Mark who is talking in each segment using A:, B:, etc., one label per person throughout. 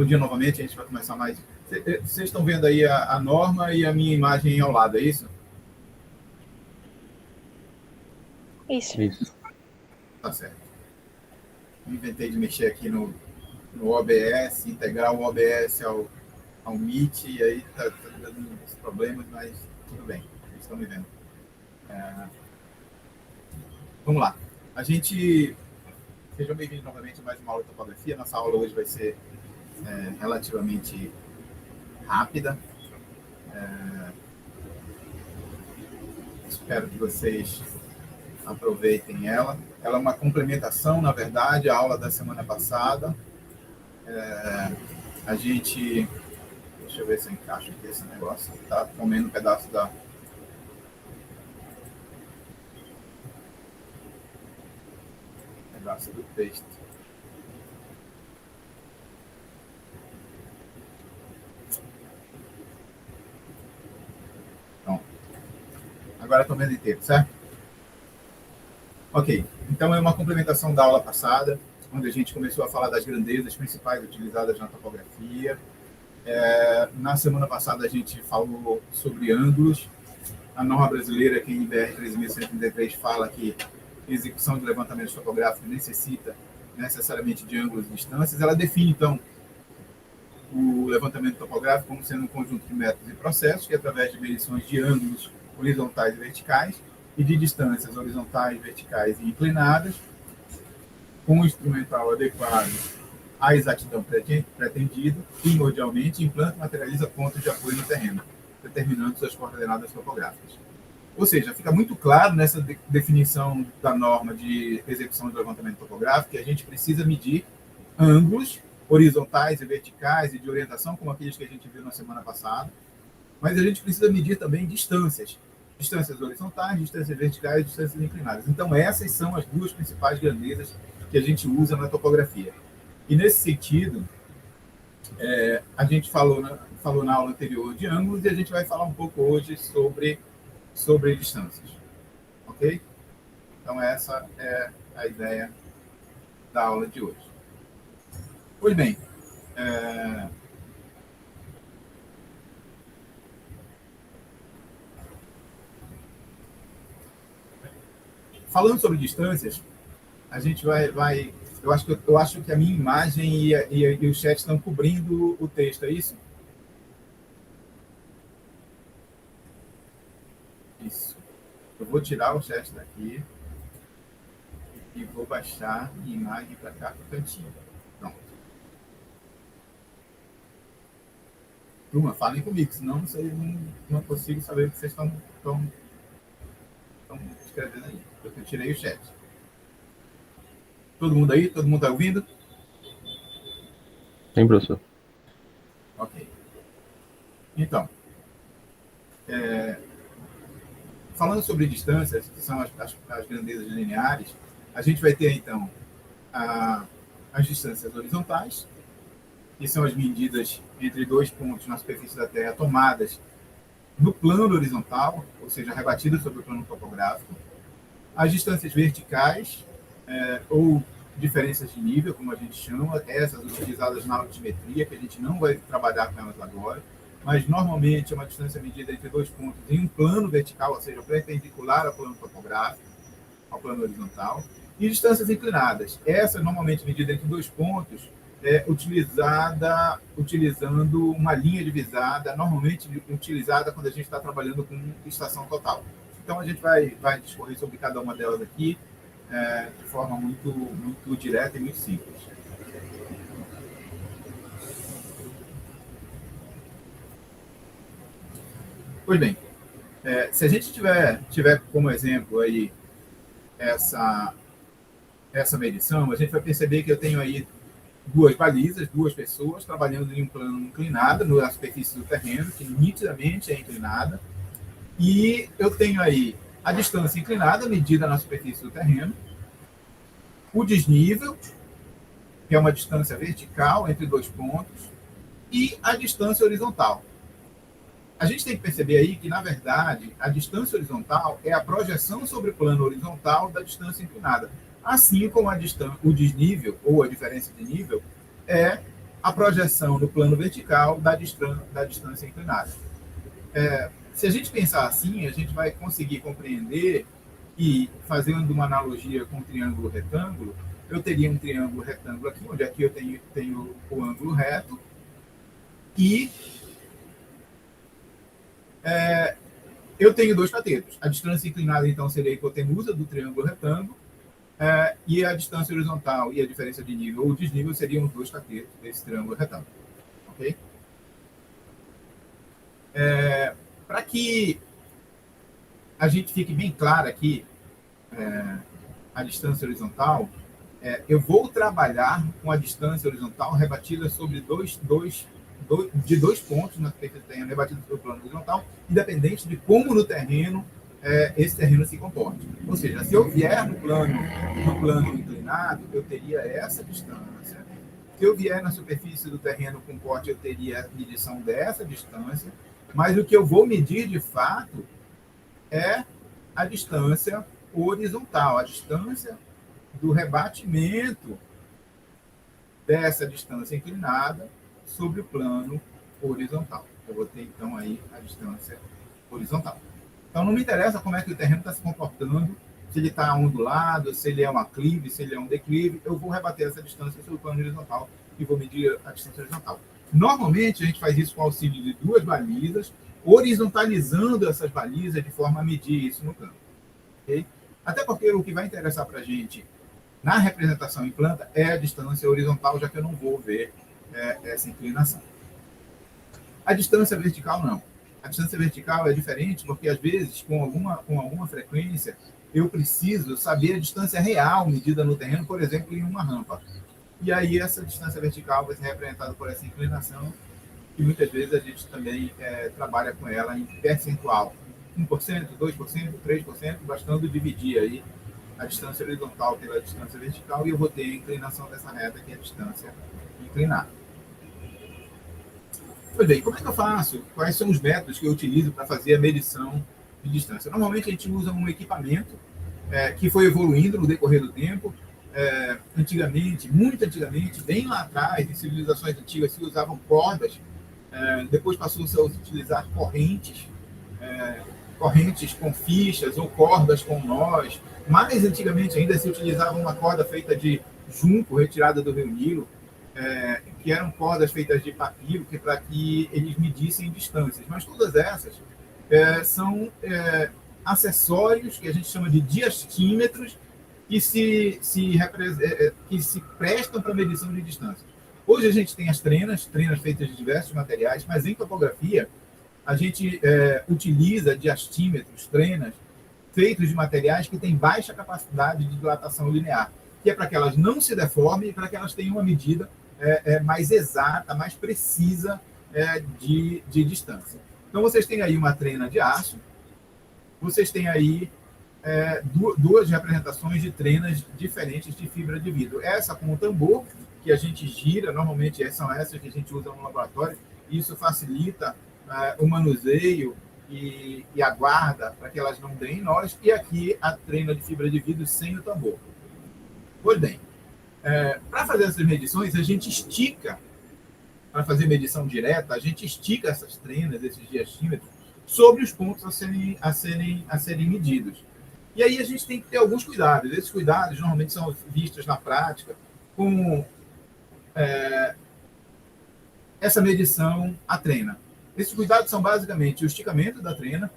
A: Bom dia novamente, a gente vai começar mais. Vocês estão vendo aí a norma e a minha imagem ao lado, é isso?
B: Isso.
A: Tá certo. Inventei de mexer aqui no OBS, integrar o OBS ao Meet, e aí tá dando uns problemas, mas tudo bem, vocês estão me vendo. Vamos lá. Sejam bem-vindos novamente a mais uma aula de topografia. Nossa aula hoje vai ser relativamente rápida. Espero que vocês aproveitem ela. Ela é uma complementação, na verdade, à aula da semana passada. Deixa eu ver se eu encaixo aqui esse negócio. Está comendo um pedaço do texto. Pronto. Agora estou vendo inteiro, certo? Ok. Então é uma complementação da aula passada, onde a gente começou a falar das grandezas principais utilizadas na topografia. Na semana passada a gente falou sobre ângulos. A norma brasileira, que em BR 13.133 fala que a execução de levantamentos topográficos necessita necessariamente de ângulos e distâncias. Ela define, então, o levantamento topográfico como sendo um conjunto de métodos e processos que, através de medições de ângulos horizontais e verticais e de distâncias horizontais, verticais e inclinadas, com o instrumental adequado à exatidão pretendida, primordialmente, implanta e materializa pontos de apoio no terreno, determinando suas coordenadas topográficas. Ou seja, fica muito claro nessa definição da norma de execução de levantamento topográfico que a gente precisa medir ângulos horizontais e verticais e de orientação, como aqueles que a gente viu na semana passada, mas a gente precisa medir também distâncias horizontais, distâncias verticais e distâncias inclinadas. Então, essas são as duas principais grandezas que a gente usa na topografia. E, nesse sentido, a gente falou na aula anterior de ângulos e a gente vai falar um pouco hoje sobre distâncias. Ok? Então, essa é a ideia da aula de hoje. Pois bem, falando sobre distâncias, a gente vai eu acho que a minha imagem e o chat estão cobrindo o texto, é isso? Isso. Eu vou tirar o chat daqui e vou baixar a imagem para cá, para o cantinho. Pronto. Turma, falem comigo, senão eu não consigo saber o que vocês estão escrevendo aí. Porque eu tirei o chat. Todo mundo aí? Todo mundo está ouvindo?
B: Sim, professor.
A: Ok. Então, falando sobre distâncias, que são as grandezas lineares, a gente vai ter, então, as distâncias horizontais, que são as medidas entre dois pontos na superfície da Terra tomadas no plano horizontal, ou seja, rebatidas sobre o plano topográfico. As distâncias verticais, ou diferenças de nível, como a gente chama, essas utilizadas na altimetria, que a gente não vai trabalhar com elas agora, mas normalmente é uma distância medida entre dois pontos em um plano vertical, ou seja, perpendicular ao plano topográfico, ao plano horizontal, e distâncias inclinadas. Essa normalmente medida entre dois pontos utilizando uma linha divisada, normalmente utilizada quando a gente está trabalhando com estação total. Então, a gente vai discorrer sobre cada uma delas aqui de forma muito direta e muito simples. Pois bem, se a gente tiver como exemplo aí essa medição, a gente vai perceber que eu tenho aí duas balizas, duas pessoas trabalhando em um plano inclinado na superfície do terreno, que nitidamente é inclinada, e eu tenho aí a distância inclinada medida na superfície do terreno, o desnível, que é uma distância vertical entre dois pontos, e a distância horizontal. A gente tem que perceber aí que, na verdade, a distância horizontal é a projeção sobre o plano horizontal da distância inclinada, assim como o desnível, ou a diferença de nível, é a projeção no plano vertical da distância inclinada. Se a gente pensar assim, a gente vai conseguir compreender que, fazendo uma analogia com um triângulo retângulo, eu teria um triângulo retângulo aqui, onde aqui eu tenho o ângulo reto, e eu tenho dois catetos. A distância inclinada, então, seria a hipotenusa do triângulo retângulo, e a distância horizontal e a diferença de nível ou desnível seriam os dois catetos desse triângulo retângulo. Ok? Para que a gente fique bem claro aqui, a distância horizontal, eu vou trabalhar com a distância horizontal rebatida sobre dois pontos na superfície do terreno, rebatida sobre o plano horizontal, independente de como no terreno esse terreno se comporte. Ou seja, se eu vier no plano inclinado, eu teria essa distância. Se eu vier na superfície do terreno com corte, eu teria a medição dessa distância, mas o que eu vou medir de fato é a distância horizontal, a distância do rebatimento dessa distância inclinada sobre o plano horizontal. Eu vou ter, então, aí a distância horizontal. Então, não me interessa como é que o terreno está se comportando, se ele está ondulado, se ele é um aclive, se ele é um declive, eu vou rebater essa distância sobre o plano horizontal e vou medir a distância horizontal. Normalmente, a gente faz isso com o auxílio de duas balizas, horizontalizando essas balizas de forma a medir isso no campo. Okay? Até porque o que vai interessar para a gente na representação em planta é a distância horizontal, já que eu não vou ver essa inclinação. A distância vertical, não. A distância vertical é diferente porque, às vezes, com alguma frequência, eu preciso saber a distância real medida no terreno, por exemplo, em uma rampa. E aí essa distância vertical vai ser representada por essa inclinação, e muitas vezes a gente também trabalha com ela em percentual. 1%, 2%, 3%, bastando dividir aí a distância horizontal pela distância vertical, e eu vou ter a inclinação dessa reta, que é a distância inclinada. Pois bem, como é que eu faço? Quais são os métodos que eu utilizo para fazer a medição de distância? Normalmente a gente usa um equipamento que foi evoluindo no decorrer do tempo. Antigamente, muito antigamente, bem lá atrás, em civilizações antigas, se usavam cordas, depois passou-se a utilizar correntes, correntes com fichas ou cordas com nós. Mais antigamente ainda se utilizava uma corda feita de junco, retirada do Rio Nilo, que eram cordas feitas de papiro, para que eles medissem distâncias. Mas todas essas são acessórios que a gente chama de diastímetros, que se prestam para medição de distâncias. Hoje a gente tem as trenas feitas de diversos materiais, mas em topografia a gente utiliza diastímetros, trenas, feitos de materiais que têm baixa capacidade de dilatação linear, que é para que elas não se deformem e para que elas tenham uma medida mais exata, mais precisa de distância. Então, vocês têm aí uma trena de aço, vocês têm aí duas representações de trenas diferentes de fibra de vidro. Essa com o tambor, que a gente gira, normalmente são essas que a gente usa no laboratório, e isso facilita o manuseio e a guarda para que elas não deem nós, e aqui a trena de fibra de vidro sem o tambor. Pois bem, para fazer essas medições, a gente estica, para fazer medição direta, a gente estica essas trenas, esses diastímetros, sobre os pontos a serem medidos. E aí a gente tem que ter alguns cuidados. Esses cuidados normalmente são vistos na prática com essa medição à trena. Esses cuidados são basicamente o esticamento da trena,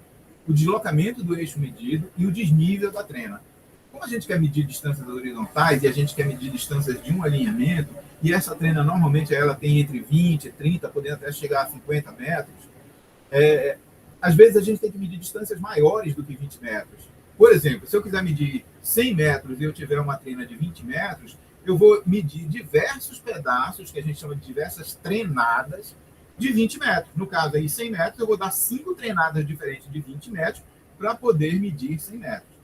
A: o deslocamento do eixo medido e o desnível da trena. Como a gente quer medir distâncias horizontais e a gente quer medir distâncias de um alinhamento, e essa trena normalmente ela tem entre 20 e 30, podendo até chegar a 50 metros, às vezes a gente tem que medir distâncias maiores do que 20 metros. Por exemplo, se eu quiser medir 100 metros e eu tiver uma trena de 20 metros, eu vou medir diversos pedaços, que a gente chama de diversas trenadas, de 20 metros. No caso aí, 100 metros, eu vou dar 5 trenadas diferentes de 20 metros para poder medir 100 metros.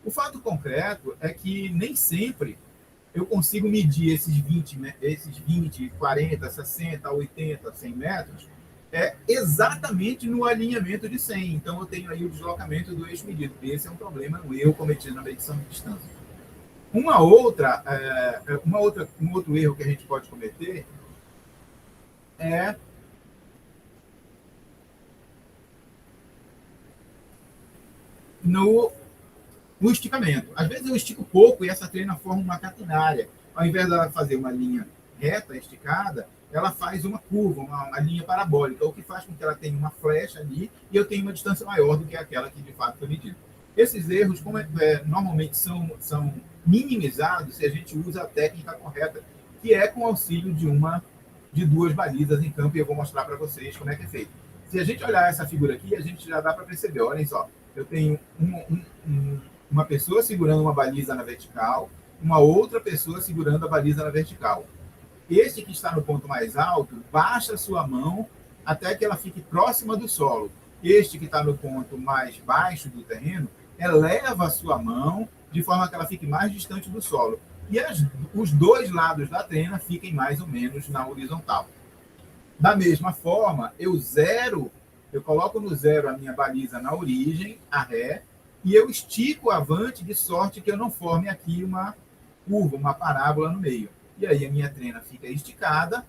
A: O fato concreto é que nem sempre eu consigo medir esses 20, 40, 60, 80, 100 metros exatamente no alinhamento de 100. Então, eu tenho aí o deslocamento do eixo medido. Esse é um problema, um erro cometido na medição de distância. Um outro erro que a gente pode cometer é no esticamento. Às vezes eu estico pouco e essa treina forma uma catenária. Ao invés dela fazer uma linha reta, esticada, ela faz uma curva, uma linha parabólica, o que faz com que ela tenha uma flecha ali e eu tenha uma distância maior do que aquela que de fato foi medida. Esses erros, como normalmente são minimizados se a gente usa a técnica correta, que é com o auxílio de duas balizas em campo, e eu vou mostrar para vocês como é que é feito. Se a gente olhar essa figura aqui, a gente já dá para perceber, olhem só, eu tenho uma pessoa segurando uma baliza na vertical, uma outra pessoa segurando a baliza na vertical. Este que está no ponto mais alto, baixa a sua mão até que ela fique próxima do solo. Este que está no ponto mais baixo do terreno, eleva a sua mão de forma que ela fique mais distante do solo. E os dois lados da trena fiquem mais ou menos na horizontal. Da mesma forma, eu coloco no zero a minha baliza na origem, a ré, e eu estico avante de sorte que eu não forme aqui uma curva, uma parábola no meio. E aí a minha trena fica esticada,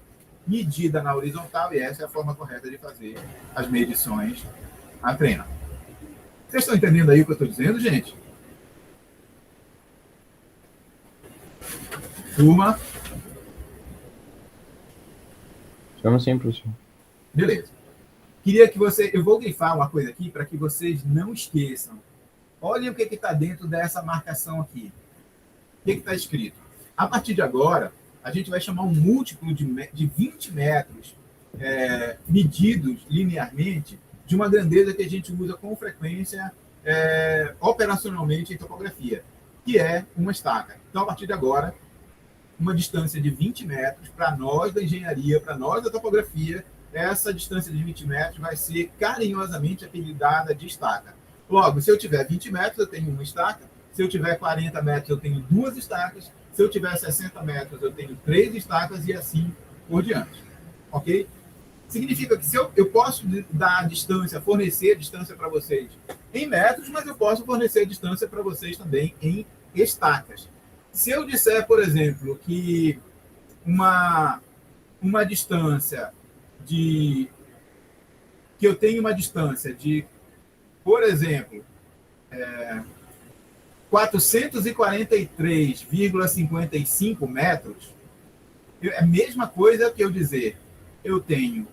A: medida na horizontal, e essa é a forma correta de fazer as medições à trena. Vocês estão entendendo aí o que eu estou dizendo, gente? Turma?
C: Estamos sim, professor.
A: Beleza. Queria que eu vou grifar uma coisa aqui para que vocês não esqueçam. Olhem o que está dentro dessa marcação aqui. O que está escrito? A partir de agora, a gente vai chamar um múltiplo de 20 metros medidos linearmente de uma grandeza que a gente usa com frequência operacionalmente em topografia, que é uma estaca. Então, a partir de agora, uma distância de 20 metros, para nós da engenharia, para nós da topografia, essa distância de 20 metros vai ser carinhosamente apelidada de estaca. Logo, se eu tiver 20 metros, eu tenho uma estaca. Se eu tiver 40 metros, eu tenho duas estacas. Se eu tiver 60 metros, eu tenho 3 estacas e assim por diante. Ok? Significa que se eu posso dar a distância, fornecer a distância para vocês em metros, mas eu posso fornecer a distância para vocês também em estacas. Se eu disser, por exemplo, que uma distância que eu tenho uma distância de, por exemplo, 443,55 metros, é a mesma coisa que eu dizer, eu tenho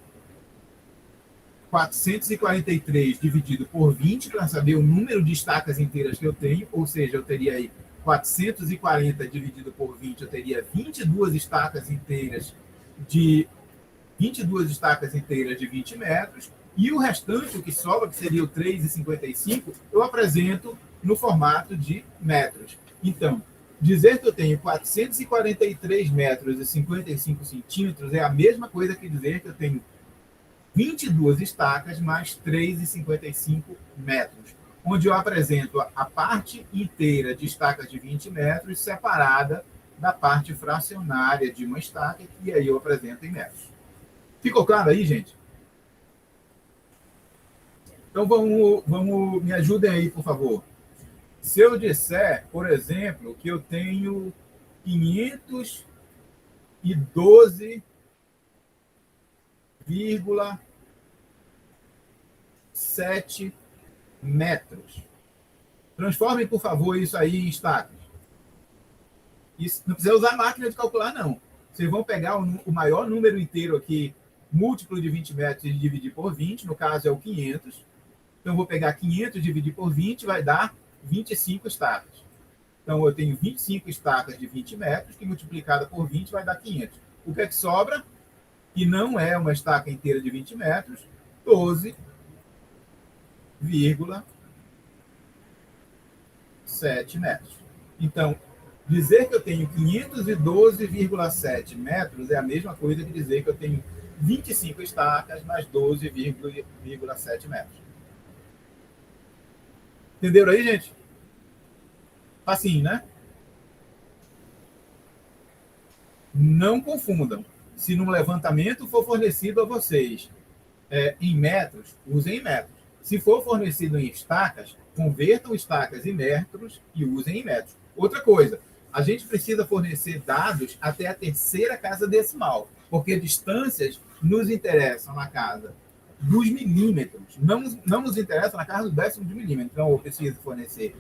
A: 443 dividido por 20 para saber o número de estacas inteiras que eu tenho, ou seja, eu teria aí 440 dividido por 20, eu teria 22 estacas inteiras de 20 metros, e o restante, o que sobra, que seria o 3,55, eu apresento no formato de metros. Então, dizer que eu tenho 443 metros e 55 centímetros é a mesma coisa que dizer que eu tenho 22 estacas mais 3,55 metros, onde eu apresento a parte inteira de estacas de 20 metros separada da parte fracionária de uma estaca, que aí eu apresento em metros. Ficou claro aí, gente? Então, me ajudem aí, por favor. Se eu disser, por exemplo, que eu tenho 512,7 metros. Transformem, por favor, isso aí em estacas. Isso, não precisa usar máquina de calcular, não. Vocês vão pegar o maior número inteiro aqui, múltiplo de 20 metros, e dividir por 20, no caso é o 500. Então, eu vou pegar 500 e dividir por 20, vai dar 25 estacas. Então, eu tenho 25 estacas de 20 metros, que multiplicada por 20 vai dar 500. O que é que sobra? Que não é uma estaca inteira de 20 metros, 12,7 metros. Então, dizer que eu tenho 512,7 metros é a mesma coisa que dizer que eu tenho 25 estacas mais 12,7 metros. Entenderam aí, gente? Facinho, né? Não confundam. Se num levantamento for fornecido a vocês em metros, usem em metros. Se for fornecido em estacas, convertam estacas em metros e usem em metros. Outra coisa, a gente precisa fornecer dados até a terceira casa decimal, porque distâncias nos interessam na casa dos milímetros, não nos interessa na casa do décimo de milímetro. Então, eu preciso fornecer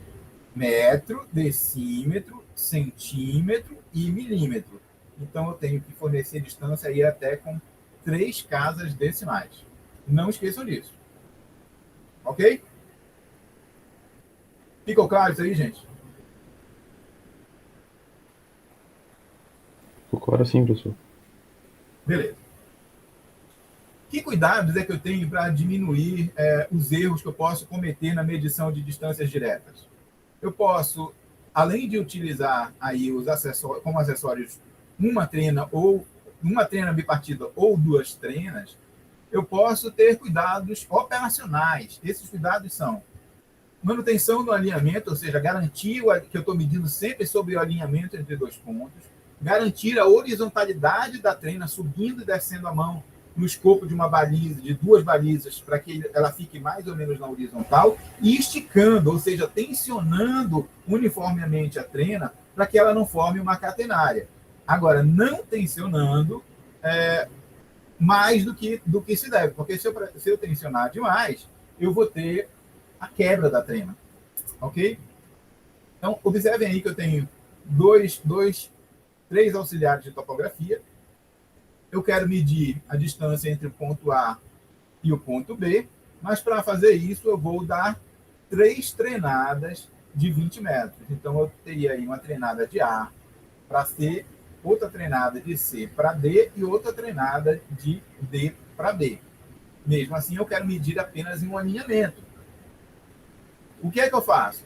A: metro, decímetro, centímetro e milímetro. Então, eu tenho que fornecer distância aí até com 3 casas decimais. Não esqueçam disso. Ok? Ficou claro isso aí, gente?
C: Ficou claro sim, professor.
A: Beleza. Que cuidados é que eu tenho para diminuir os erros que eu posso cometer na medição de distâncias diretas? Eu posso, além de utilizar aí os acessórios, como acessórios uma trena bipartida ou 2 trenas, eu posso ter cuidados operacionais. Esses cuidados são manutenção do alinhamento, ou seja, garantir que eu estou medindo sempre sobre o alinhamento entre 2 pontos, garantir a horizontalidade da trena, subindo e descendo a mão no escopo de uma baliza, de 2 balizas, para que ela fique mais ou menos na horizontal, e esticando, ou seja, tensionando uniformemente a trena para que ela não forme uma catenária. Agora, não tensionando mais do que se deve, porque se eu tensionar demais, eu vou ter a quebra da trena. Ok? Então, observem aí que eu tenho 3 auxiliares de topografia. Eu quero medir a distância entre o ponto A e o ponto B, mas para fazer isso eu vou dar 3 trenadas de 20 metros. Então, eu teria aí uma treinada de A para C, outra treinada de C para D e outra treinada de D para B. Mesmo assim, eu quero medir apenas em um alinhamento. O que é que eu faço?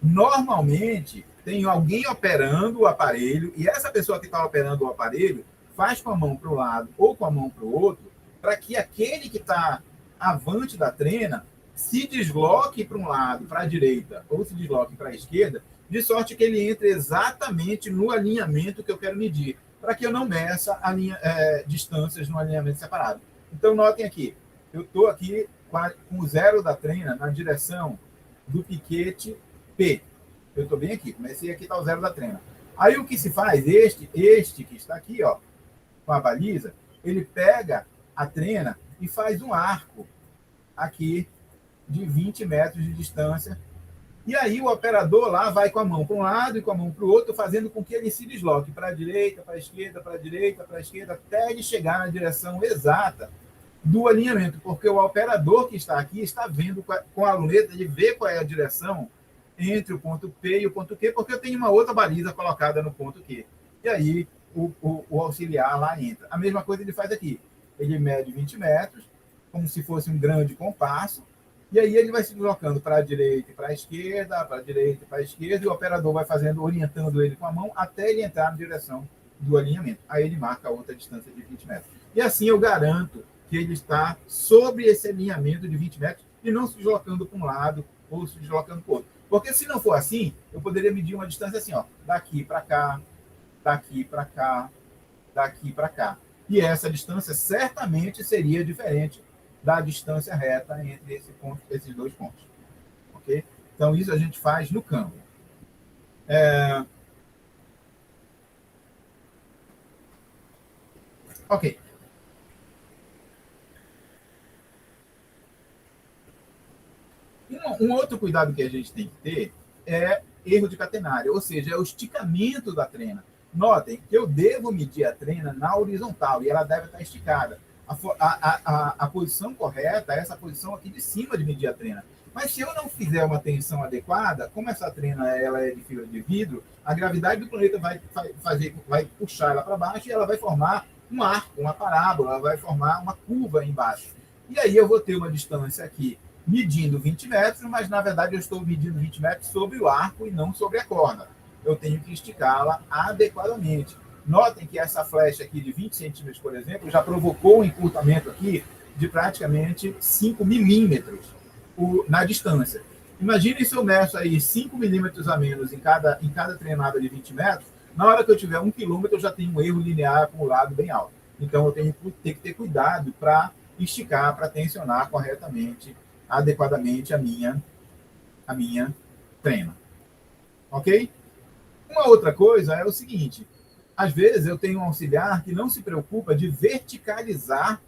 A: Normalmente, tem alguém operando o aparelho e essa pessoa que está operando o aparelho faz com a mão para um lado ou com a mão para o outro, para que aquele que está avante da trena se desloque para um lado, para a direita, ou se desloque para a esquerda, de sorte que ele entre exatamente no alinhamento que eu quero medir, para que eu não meça distâncias no alinhamento separado. Então, notem aqui, eu estou aqui com o 0 da trena na direção do piquete P. Eu estou bem aqui, comecei aqui, está o 0 da trena. Aí o que se faz? Este que está aqui, ó, com a baliza, ele pega a trena e faz um arco aqui de 20 metros de distância. E aí o operador lá vai com a mão para um lado e com a mão para o outro, fazendo com que ele se desloque para a direita, para a esquerda, para a direita, para a esquerda, até ele chegar na direção exata do alinhamento, porque o operador que está aqui está vendo com a luneta, ele vê qual é a direção entre o ponto P e o ponto Q, porque eu tenho uma outra baliza colocada no ponto Q. E aí o auxiliar lá entra. A mesma coisa ele faz aqui. Ele mede 20 metros, como se fosse um grande compasso, e aí ele vai se deslocando para a direita e para a esquerda, para a direita e para a esquerda, e o operador vai orientando ele com a mão até ele entrar na direção do alinhamento. Aí ele marca outra distância de 20 metros. E assim eu garanto que ele está sobre esse alinhamento de 20 metros e não se deslocando para um lado ou se deslocando para o outro. Porque se não for assim, eu poderia medir uma distância assim, ó, daqui para cá, daqui para cá, daqui para cá. E essa distância certamente seria diferente da distância reta entre esses 2 pontos. Ok? Então, isso a gente faz no campo. Ok. Um outro cuidado que a gente tem que ter é erro de catenária, ou seja, é o esticamento da trena. Notem que eu devo medir a trena na horizontal e ela deve estar esticada. A posição correta é essa posição aqui de cima de medir a trena. Mas se eu não fizer uma tensão adequada, como essa trena ela é de fibra de vidro, a gravidade do planeta vai puxar ela para baixo e ela vai formar um arco, uma parábola, ela vai formar uma curva embaixo. E aí eu vou ter uma distância aqui medindo 20 metros, mas na verdade eu estou medindo 20 metros sobre o arco e não sobre a corda. Eu tenho que esticá-la adequadamente. Notem que essa flecha aqui de 20 centímetros, por exemplo, já provocou um encurtamento aqui de praticamente 5 milímetros na distância. Imagine se eu meço aí 5 milímetros a menos em cada treinada de 20 metros, na hora que eu tiver 1 quilômetro, eu já tenho um erro linear acumulado bem alto. Então, eu tenho que ter cuidado para esticar, para tensionar corretamente, adequadamente a minha trena. Ok? Uma outra coisa é o seguinte, Às vezes, eu tenho um auxiliar que não se preocupa de verticalizar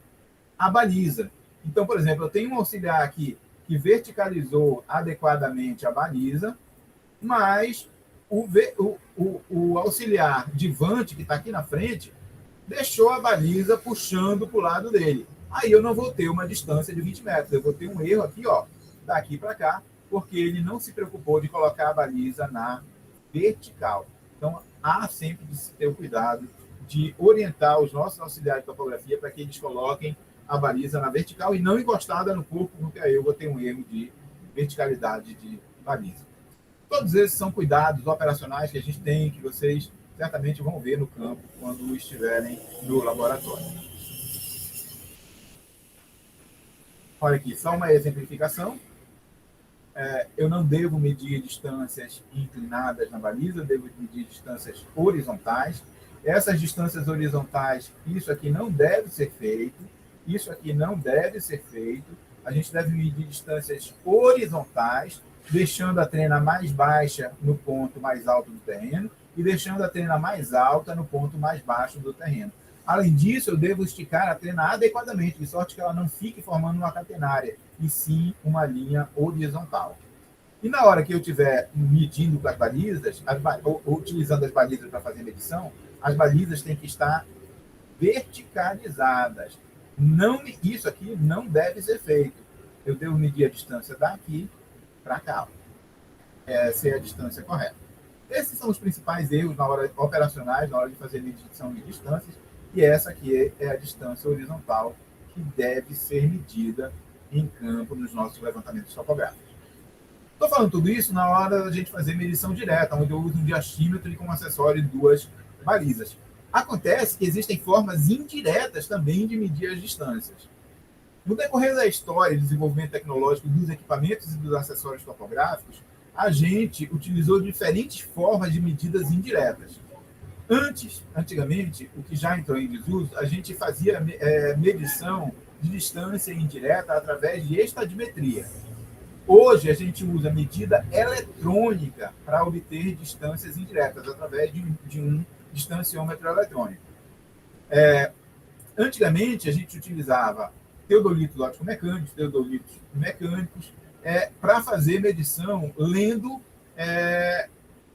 A: a baliza. Então, por exemplo, eu tenho um auxiliar aqui que verticalizou adequadamente a baliza, mas o auxiliar de vante, que está aqui na frente, deixou a baliza puxando para o lado dele. Aí eu não vou ter uma distância de 20 metros, eu vou ter um erro aqui, ó, daqui para cá, porque ele não se preocupou de colocar a baliza na vertical. Então, há sempre de se ter o cuidado de orientar os nossos auxiliares de topografia para que eles coloquem a baliza na vertical e não encostada no corpo, porque aí eu vou ter um erro de verticalidade de baliza. Todos esses são cuidados operacionais que a gente tem, que vocês certamente vão ver no campo quando estiverem no laboratório. Olha aqui, só uma exemplificação. Eu não devo medir distâncias inclinadas na baliza, eu devo medir distâncias horizontais. Essas distâncias horizontais, isso aqui não deve ser feito, isso aqui não deve ser feito. A gente deve medir distâncias horizontais, deixando a trena mais baixa no ponto mais alto do terreno e deixando a trena mais alta no ponto mais baixo do terreno. Além disso, eu devo esticar a trena adequadamente, de sorte que ela não fique formando uma catenária, e sim uma linha horizontal. E na hora que eu estiver medindo com as balizas, ou utilizando as balizas para fazer medição, as balizas têm que estar verticalizadas. Isso aqui não deve ser feito. Eu devo medir a distância daqui para cá. Essa é a distância correta. Esses são os principais erros operacionais na hora de fazer medição de distâncias, e essa aqui é a distância horizontal que deve ser medida em campo nos nossos levantamentos topográficos. Estou falando tudo isso na hora da gente fazer medição direta, onde eu uso um diaxímetro e como acessório 2 balizas. Acontece que existem formas indiretas também de medir as distâncias. No decorrer da história e desenvolvimento tecnológico dos equipamentos e dos acessórios topográficos, a gente utilizou diferentes formas de medidas indiretas. Antigamente, o que já entrou em desuso, a gente fazia medição de distância indireta através de estadimetria. Hoje, a gente usa medida eletrônica para obter distâncias indiretas através de um distanciômetro eletrônico. Antigamente, a gente utilizava teodolitos óptico-mecânicos, teodolitos mecânicos, para fazer medição lendo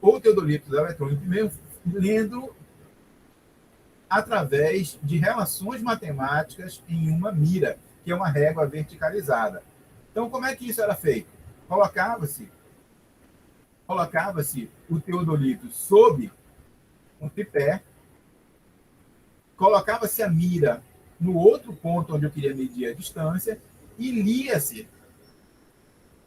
A: ou teodolitos eletrônicos mesmo, lendo através de relações matemáticas em uma mira, que é uma régua verticalizada. Então, como é que isso era feito? Colocava-se o teodolito sob um tripé, colocava-se a mira no outro ponto onde eu queria medir a distância e lia-se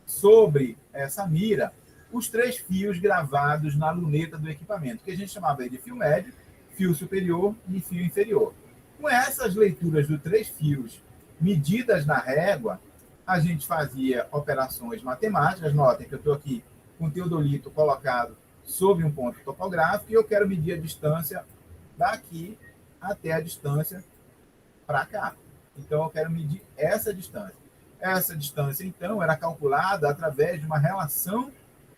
A: sobre essa mira os 3 fios gravados na luneta do equipamento, que a gente chamava de fio médio, fio superior e fio inferior. Com essas leituras dos 3 fios medidas na régua, a gente fazia operações matemáticas. Notem que eu estou aqui com o teodolito colocado sobre um ponto topográfico e eu quero medir a distância daqui até a distância para cá. Então, eu quero medir essa distância. Essa distância, então, era calculada através de uma relação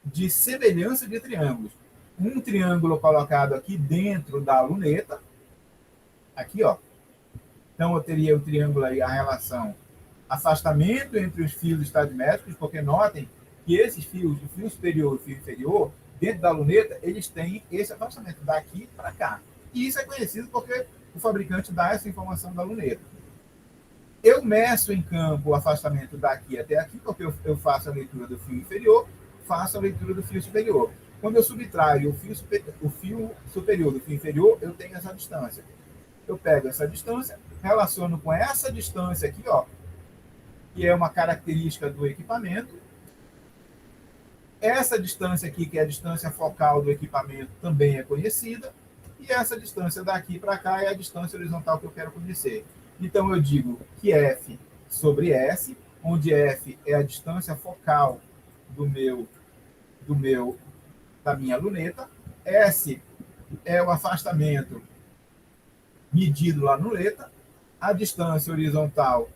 A: de semelhança de triângulos. Um triângulo colocado aqui dentro da luneta, aqui, ó. Então, eu teria o triângulo aí, a relação afastamento entre os fios estadimétricos, porque notem que esses fios, o fio superior e o fio inferior, dentro da luneta, eles têm esse afastamento daqui para cá. E isso é conhecido porque o fabricante dá essa informação da luneta. Eu meço em campo o afastamento daqui até aqui, porque eu faço a leitura do fio inferior, faço a leitura do fio superior. Quando eu subtraio o fio superior do fio inferior, eu tenho essa distância. Eu pego essa distância, relaciono com essa distância aqui, ó, que é uma característica do equipamento. Essa distância aqui, que é a distância focal do equipamento, também é conhecida. E essa distância daqui para cá é a distância horizontal que eu quero conhecer. Então, eu digo que F sobre S, onde F é a distância focal da minha luneta, S é o afastamento medido lá na luneta, a distância horizontal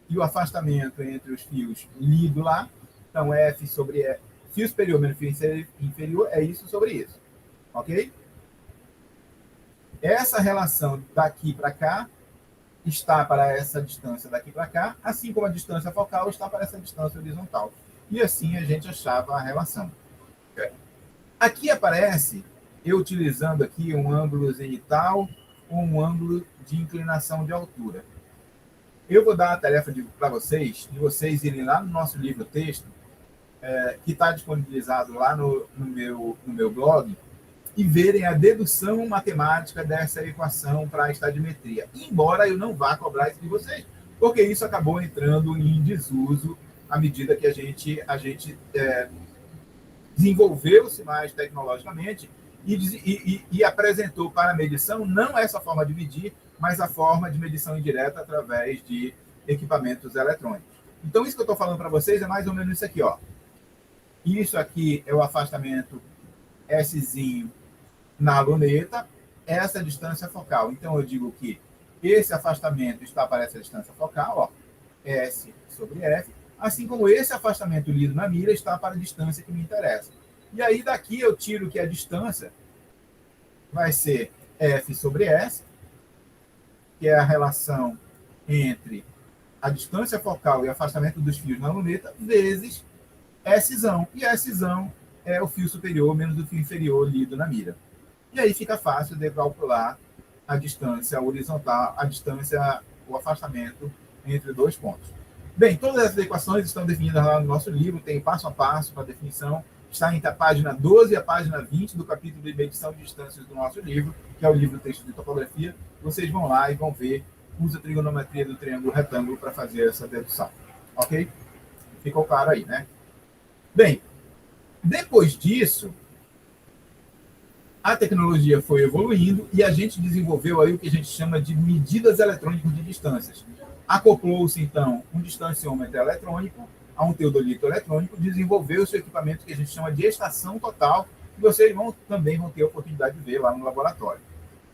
A: e o afastamento entre os fios lido lá. Então, F sobre E, fio superior menos fio inferior, é isso sobre isso. Ok? essa relação daqui para cá está para essa distância daqui para cá, assim como a distância focal está para essa distância horizontal. E assim a gente achava a relação. Aqui aparece, eu utilizando aqui um ângulo zenital ou um ângulo de inclinação de altura. Eu vou dar a tarefa para vocês, de vocês irem lá no nosso livro-texto, que está disponibilizado lá no meu blog, e verem a dedução matemática dessa equação para a estadiometria. Embora eu não vá cobrar isso de vocês, porque isso acabou entrando em desuso à medida que a gente desenvolveu-se mais tecnologicamente e apresentou para a medição não essa forma de medir, mas a forma de medição indireta através de equipamentos eletrônicos. Então, isso que eu estou falando para vocês é mais ou menos isso aqui, ó. Isso aqui é o afastamento Szinho na luneta, essa distância focal. Então, eu digo que esse afastamento está para essa distância focal, ó, S sobre F, assim como esse afastamento lido na mira está para a distância que me interessa. E aí, daqui eu tiro que a distância vai ser F sobre S, que é a relação entre a distância focal e o afastamento dos fios na luneta, vezes Szão. E Szão é o fio superior menos o fio inferior lido na mira. E aí fica fácil de calcular a distância horizontal, o afastamento entre dois pontos. Bem, todas essas equações estão definidas lá no nosso livro, tem passo a passo para definição, está entre a página 12 e a página 20 do capítulo de medição de distâncias do nosso livro, que é o livro texto de topografia. Vocês vão lá e vão ver, usa a trigonometria do triângulo retângulo para fazer essa dedução. Ok? Ficou claro aí, né? Bem, depois disso, a tecnologia foi evoluindo e a gente desenvolveu aí o que a gente chama de medidas eletrônicas de distâncias. Acoplou-se, então, um distanciômetro eletrônico a um teodolito eletrônico, desenvolveu-se o equipamento que a gente chama de estação total, que vocês também vão ter a oportunidade de ver lá no laboratório.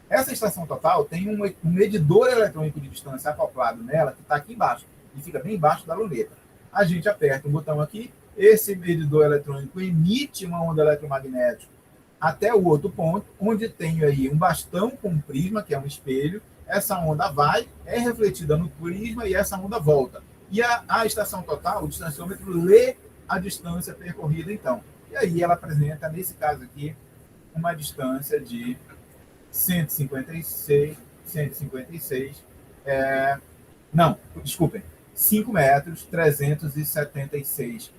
A: Essa estação total tem um medidor eletrônico de distância acoplado nela, que está aqui embaixo, e fica bem embaixo da luneta. A gente aperta um botão aqui, esse medidor eletrônico emite uma onda eletromagnética até o outro ponto, onde tem aí um bastão com um prisma, que é um espelho. Essa onda vai, é refletida no prisma e essa onda volta. E a estação total, o distanciômetro, lê a distância percorrida, então. E aí ela apresenta, nesse caso aqui, uma distância de 5 metros, 376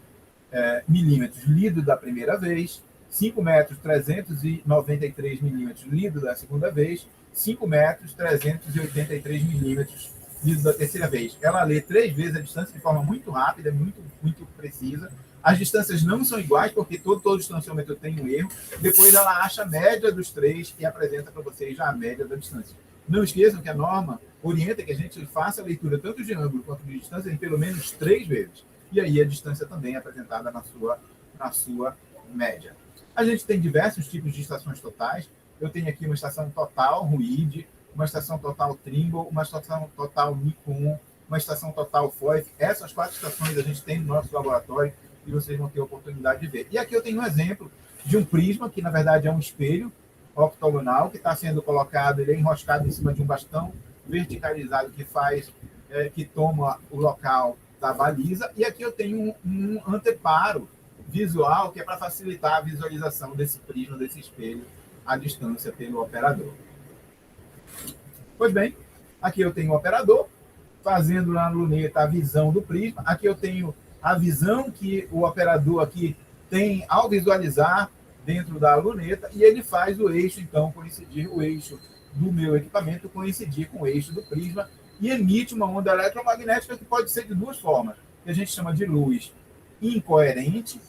A: milímetros lido da primeira vez, 5 metros, 393 milímetros lido da segunda vez, 5 metros, 383 milímetros lido da terceira vez. Ela lê 3 vezes a distância de forma muito rápida, muito, muito precisa. As distâncias não são iguais, porque todo distanciômetro tem um erro. Depois ela acha a média dos 3 e apresenta para vocês já a média da distância. Não esqueçam que a norma orienta que a gente faça a leitura tanto de ângulo quanto de distância em pelo menos 3 vezes. E aí a distância também é apresentada na sua média. A gente tem diversos tipos de estações totais. Eu tenho aqui uma estação total Ruide, uma estação total Trimble, uma estação total Nikon, uma estação total FOIF. Essas 4 estações a gente tem no nosso laboratório e vocês vão ter a oportunidade de ver. E aqui eu tenho um exemplo de um prisma, que na verdade é um espelho octogonal, que está sendo colocado, ele é enroscado em cima de um bastão verticalizado que toma o local da baliza. E aqui eu tenho um anteparo visual, que é para facilitar a visualização desse prisma, desse espelho, à distância pelo operador. Pois bem, aqui eu tenho o operador, fazendo na luneta a visão do prisma. Aqui eu tenho a visão que o operador aqui tem ao visualizar dentro da luneta, e ele faz o eixo, então, coincidir, o eixo do meu equipamento coincidir com o eixo do prisma, e emite uma onda eletromagnética que pode ser de 2 formas, que a gente chama de luz incoerente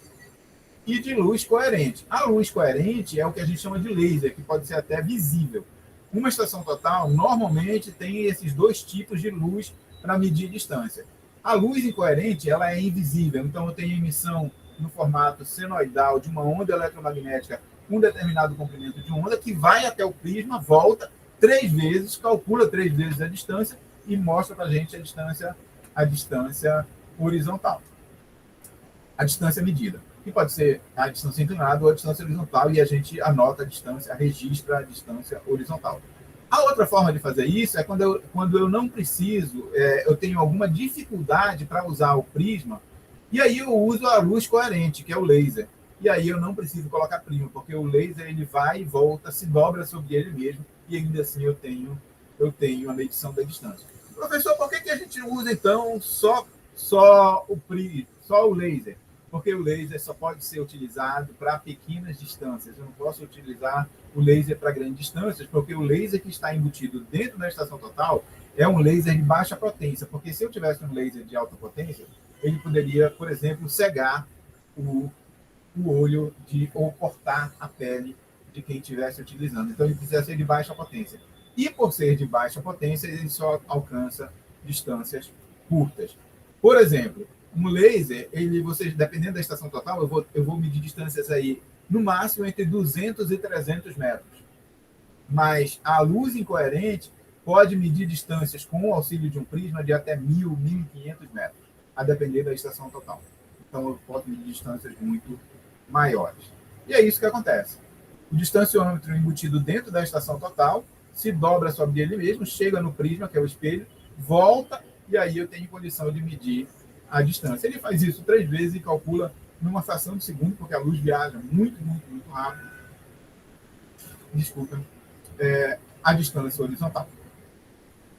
A: e de luz coerente. A luz coerente é o que a gente chama de laser, que pode ser até visível. Uma estação total, normalmente, tem esses 2 tipos de luz para medir distância. A luz incoerente, ela é invisível, então eu tenho emissão no formato senoidal de uma onda eletromagnética com um determinado comprimento de onda, que vai até o prisma, volta 3 vezes, calcula 3 vezes a distância e mostra para a gente a distância horizontal. A distância medida, que pode ser a distância inclinada ou a distância horizontal, e a gente anota a distância, registra a distância horizontal. A outra forma de fazer isso é quando eu não preciso, eu tenho alguma dificuldade para usar o prisma, e aí eu uso a luz coerente, que é o laser. E aí eu não preciso colocar prisma, porque o laser ele vai e volta, se dobra sobre ele mesmo, e ainda assim eu tenho a medição da distância. Professor, por que a gente usa, então, só o laser? Porque o laser só pode ser utilizado para pequenas distâncias. Eu não posso utilizar o laser para grandes distâncias, porque o laser que está embutido dentro da estação total é um laser de baixa potência. Porque se eu tivesse um laser de alta potência, ele poderia, por exemplo, cegar o olho ou cortar a pele de quem estivesse utilizando. Então, ele precisa ser de baixa potência. E por ser de baixa potência, ele só alcança distâncias curtas. Por exemplo, um laser, vocês, dependendo da estação total, eu vou medir distâncias aí, no máximo, entre 200 e 300 metros. Mas a luz incoerente pode medir distâncias com o auxílio de um prisma de até 1.000, 1.500 metros, a depender da estação total. Então, eu posso medir distâncias muito maiores. E é isso que acontece. O distanciômetro embutido dentro da estação total se dobra sobre ele mesmo, chega no prisma, que é o espelho, volta, e aí eu tenho condição de medir a distância. Ele faz isso 3 vezes e calcula numa fração de segundo, porque a luz viaja muito, muito, muito rápido. Desculpa. A distância horizontal.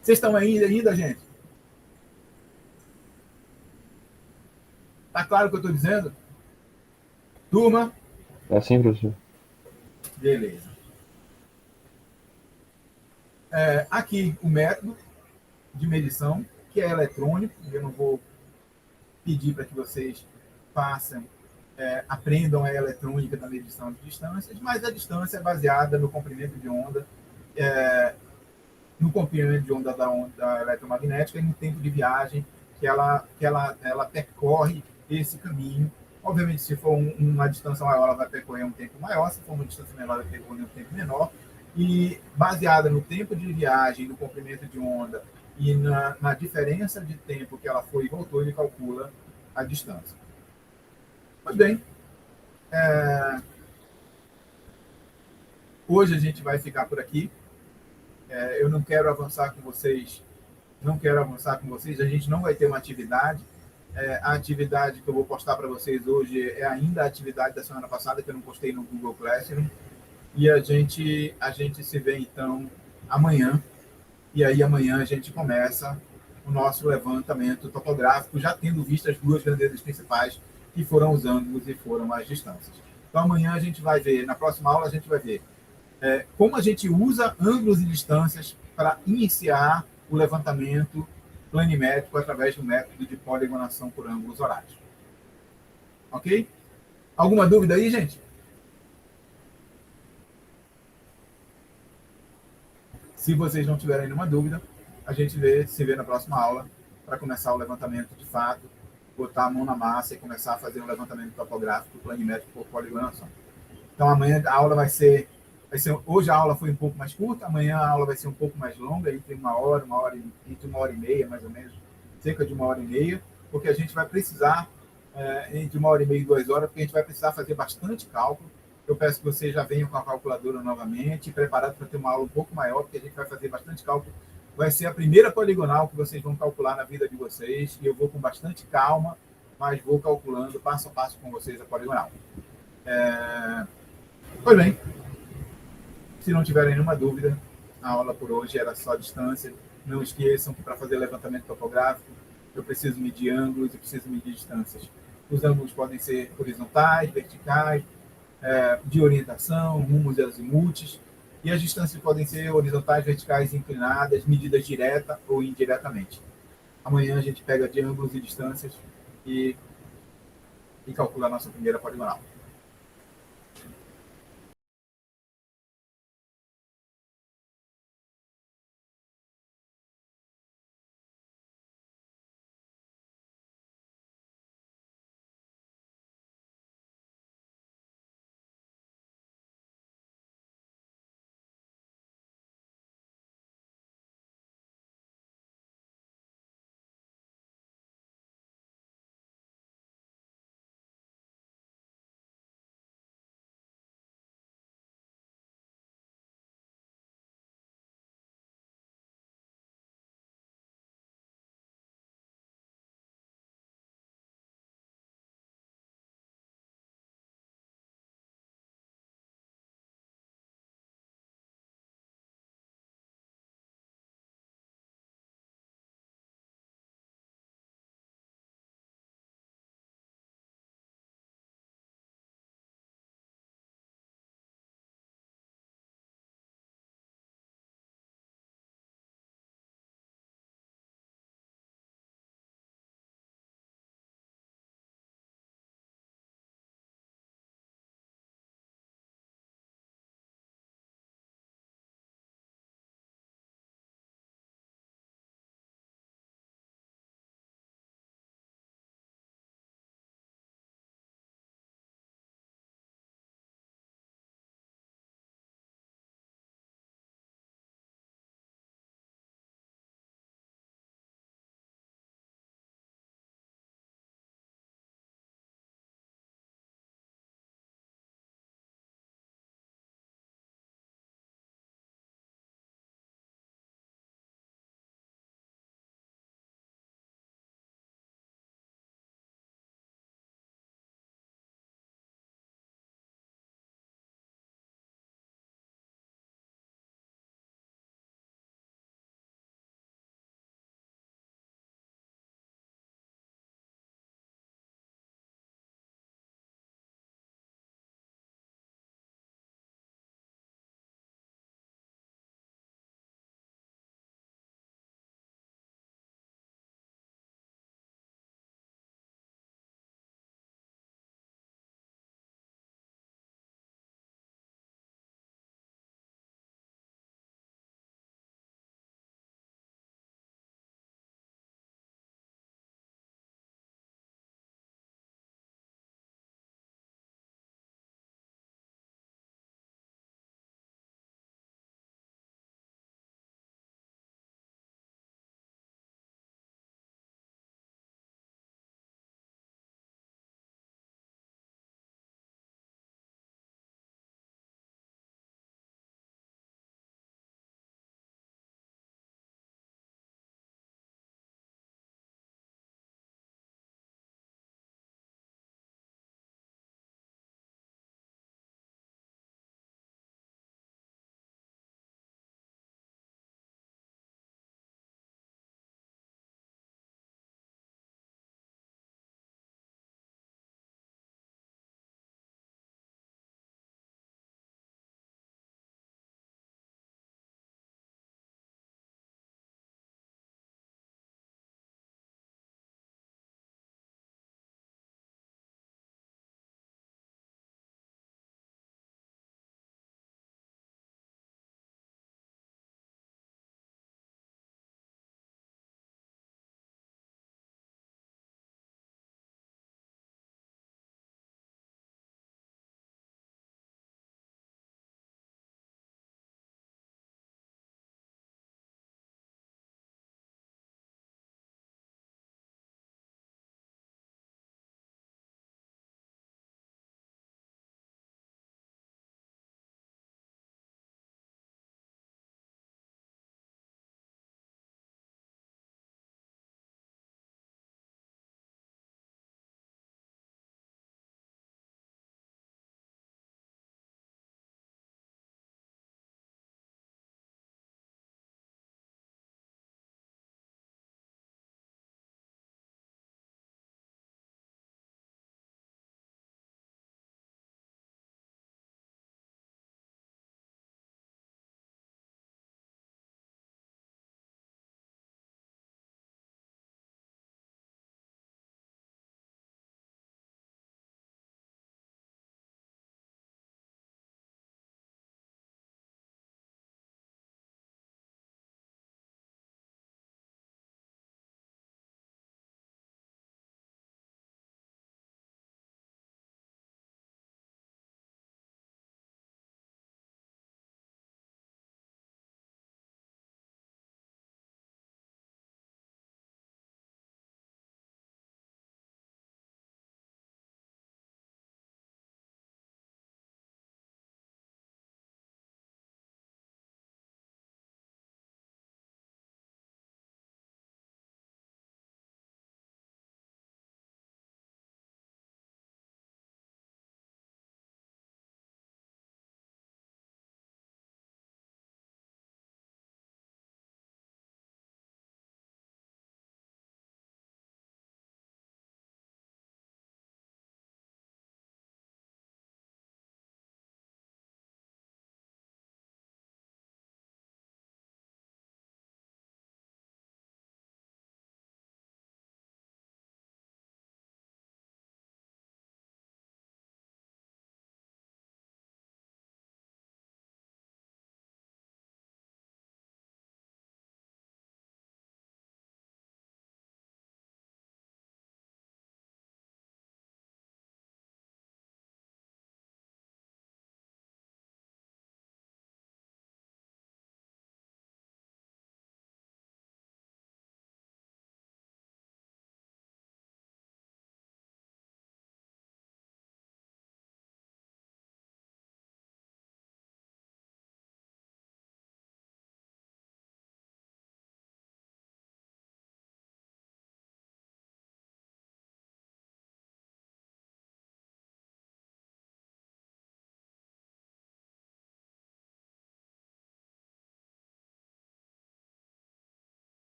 A: Vocês estão ainda, gente? Tá claro o que eu estou dizendo? Turma?
C: É assim, professor.
A: Beleza. Aqui o método de medição, que é eletrônico. Eu não vou pedir para que vocês aprendam a eletrônica da medição de distâncias, mas a distância é baseada no comprimento de onda, da onda eletromagnética e no tempo de viagem que ela percorre esse caminho. Obviamente, se for uma distância maior, ela vai percorrer um tempo maior, se for uma distância menor, ela vai percorrer um tempo menor. E baseada no tempo de viagem, no comprimento de onda e na diferença de tempo que ela foi e voltou, ele calcula a distância. Pois bem, hoje a gente vai ficar por aqui. Eu não quero avançar com vocês, a gente não vai ter uma atividade. A atividade que eu vou postar para vocês hoje é ainda a atividade da semana passada, que eu não postei no Google Classroom. E a gente se vê, então, amanhã. E aí, amanhã, a gente começa o nosso levantamento topográfico, já tendo visto as 2 grandezas principais, que foram os ângulos e foram as distâncias. Então, amanhã a gente vai ver, na próxima aula, a gente vai ver como a gente usa ângulos e distâncias para iniciar o levantamento planimétrico através do método de poligonação por ângulos horários. Ok? Alguma dúvida aí, gente? Se vocês não tiverem nenhuma dúvida, a gente se vê na próxima aula para começar o levantamento de fato, botar a mão na massa e começar a fazer um levantamento topográfico planimétrico por poligonação. Então, amanhã a aula vai ser... Hoje a aula foi um pouco mais curta, amanhã a aula vai ser um pouco mais longa, entre entre uma hora e meia, mais ou menos, cerca de 1h30, porque a gente vai precisar, entre 1h30 e 2 horas, porque a gente vai precisar fazer bastante cálculo. Eu peço que vocês já venham com a calculadora novamente, preparados para ter uma aula um pouco maior, porque a gente vai fazer bastante cálculo. Vai ser a primeira poligonal que vocês vão calcular na vida de vocês, e eu vou com bastante calma, mas vou calculando passo a passo com vocês a poligonal. Pois bem, se não tiverem nenhuma dúvida, a aula por hoje era só distância. Não esqueçam que para fazer levantamento topográfico, eu preciso medir ângulos e preciso medir distâncias. Os ângulos podem ser horizontais, verticais, de orientação, rumos e azimutes, e as distâncias podem ser horizontais, verticais, inclinadas, medidas direta ou indiretamente. Amanhã a gente pega de ângulos e distâncias e calcula a nossa primeira poligonal.